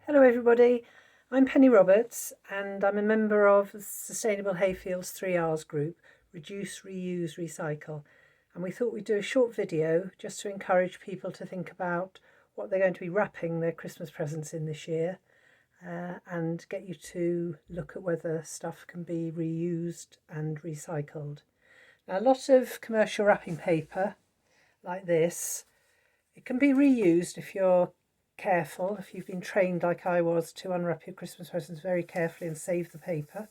Hello everybody, I'm Penny Roberts and I'm a member of the Sustainable Hayfields 3Rs group, Reduce, Reuse, Recycle, and we thought we'd do a short video just to encourage people to think about what they're going to be wrapping their Christmas presents in this year and get you to look at whether stuff can be reused and recycled. Now, a lot of commercial wrapping paper like this, it can be reused if you're careful, if you've been trained like I was to unwrap your Christmas presents very carefully and save the paper.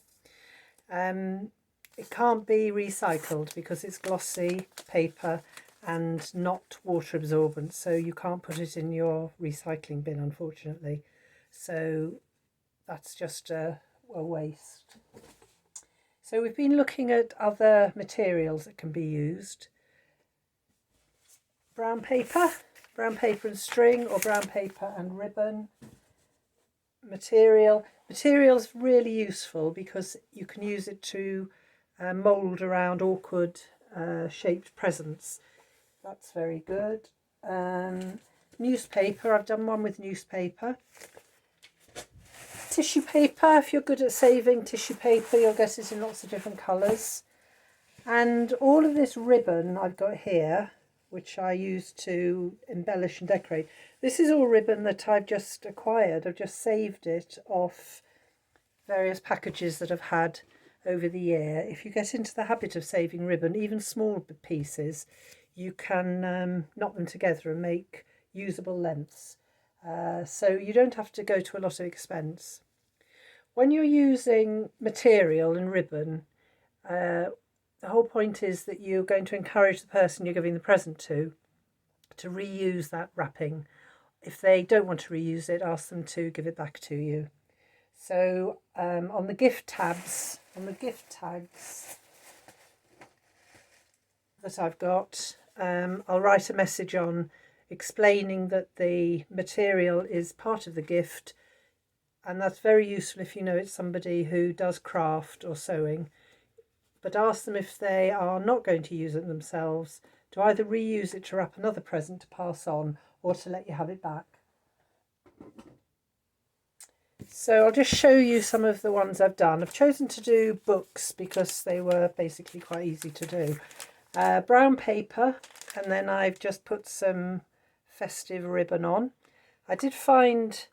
It can't be recycled because it's glossy paper and not water absorbent, so you can't put it in your recycling bin, unfortunately. So that's just a waste. So we've been looking at other materials that can be used. Brown paper and string, or brown paper and ribbon. Material's really useful because you can use it to mould around awkward shaped presents. That's very good. Newspaper, I've done one with newspaper. Tissue paper, if you're good at saving tissue paper, you'll get it in lots of different colours. And all of this ribbon I've got here, which I use to embellish and decorate. This is all ribbon that I've just acquired. I've just saved it off various packages that I've had over the year. If you get into the habit of saving ribbon, even small pieces, you can knot them together and make usable lengths. So you don't have to go to a lot of expense. When you're using material and ribbon, the whole point is that you're going to encourage the person you're giving the present to reuse that wrapping. If they don't want to reuse it, ask them to give it back to you. So on the gift tags that I've got, I'll write a message on explaining that the material is part of the gift, and that's very useful if you know it's somebody who does craft or sewing. But ask them, if they are not going to use it themselves, to either reuse it to wrap another present to pass on, or to let you have it back. So I'll just show you some of the ones I've done. I've chosen to do books because they were basically quite easy to do. Brown paper, and then I've just put some festive ribbon on. I did find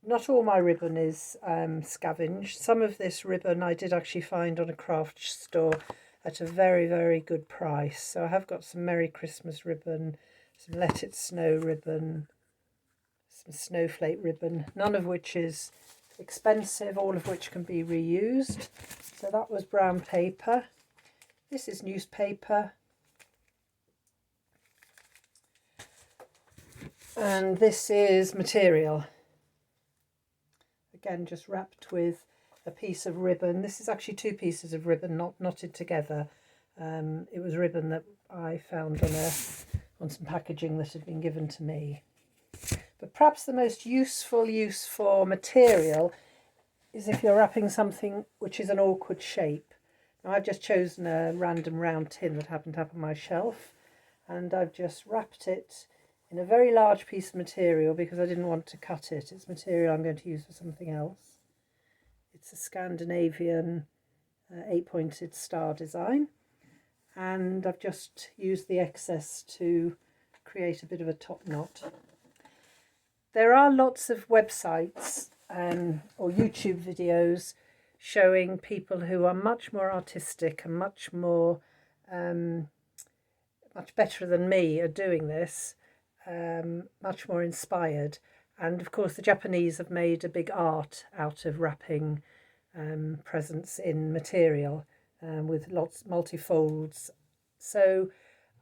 not all my ribbon is scavenged. Some of this ribbon I did actually find on a craft store at a very, very good price. So I have got some Merry Christmas ribbon, some Let It Snow ribbon, some snowflake ribbon, none of which is expensive, all of which can be reused. So that was brown paper. This is newspaper. And this is material. Again, just wrapped with a piece of ribbon. This is actually two pieces of ribbon not knotted together. It was ribbon that I found on some packaging that had been given to me. But perhaps the most useful use for material is if you're wrapping something which is an awkward shape. Now, I've just chosen a random round tin that happened to have on my shelf, and I've just wrapped it in a very large piece of material because I didn't want to cut it. It's material I'm going to use for something else. It's a Scandinavian 8-pointed star design, and I've just used the excess to create a bit of a top knot. There are lots of websites or YouTube videos showing people who are much more artistic and much better than me at doing this. Much more inspired, and of course the Japanese have made a big art out of wrapping presents in material with lots multi-folds. So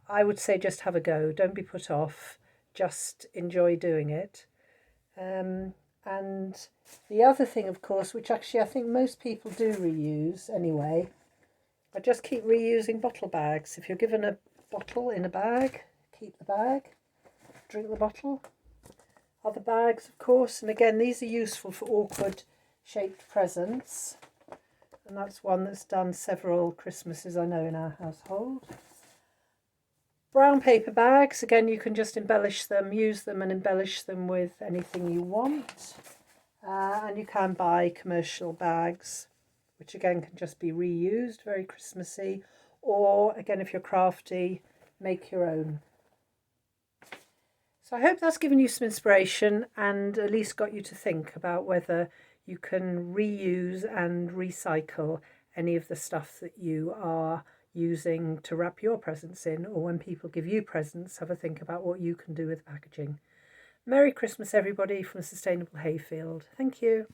I would say just have a go, don't be put off, just enjoy doing it. And the other thing, of course, which actually I think most people do reuse anyway, I just keep reusing bottle bags. If you're given a bottle in a bag, keep the bag. Drink the bottle. Other bags, of course, and again these are useful for awkward shaped presents, and that's one that's done several Christmases I know in our household. Brown paper bags, again you can just embellish them, use them and embellish them with anything you want. And you can buy commercial bags, which again can just be reused, very Christmassy. Or again, if you're crafty, make your own. So I hope that's given you some inspiration and at least got you to think about whether you can reuse and recycle any of the stuff that you are using to wrap your presents in, or when people give you presents, have a think about what you can do with packaging. Merry Christmas, everybody, from Sustainable Hayfield. Thank you.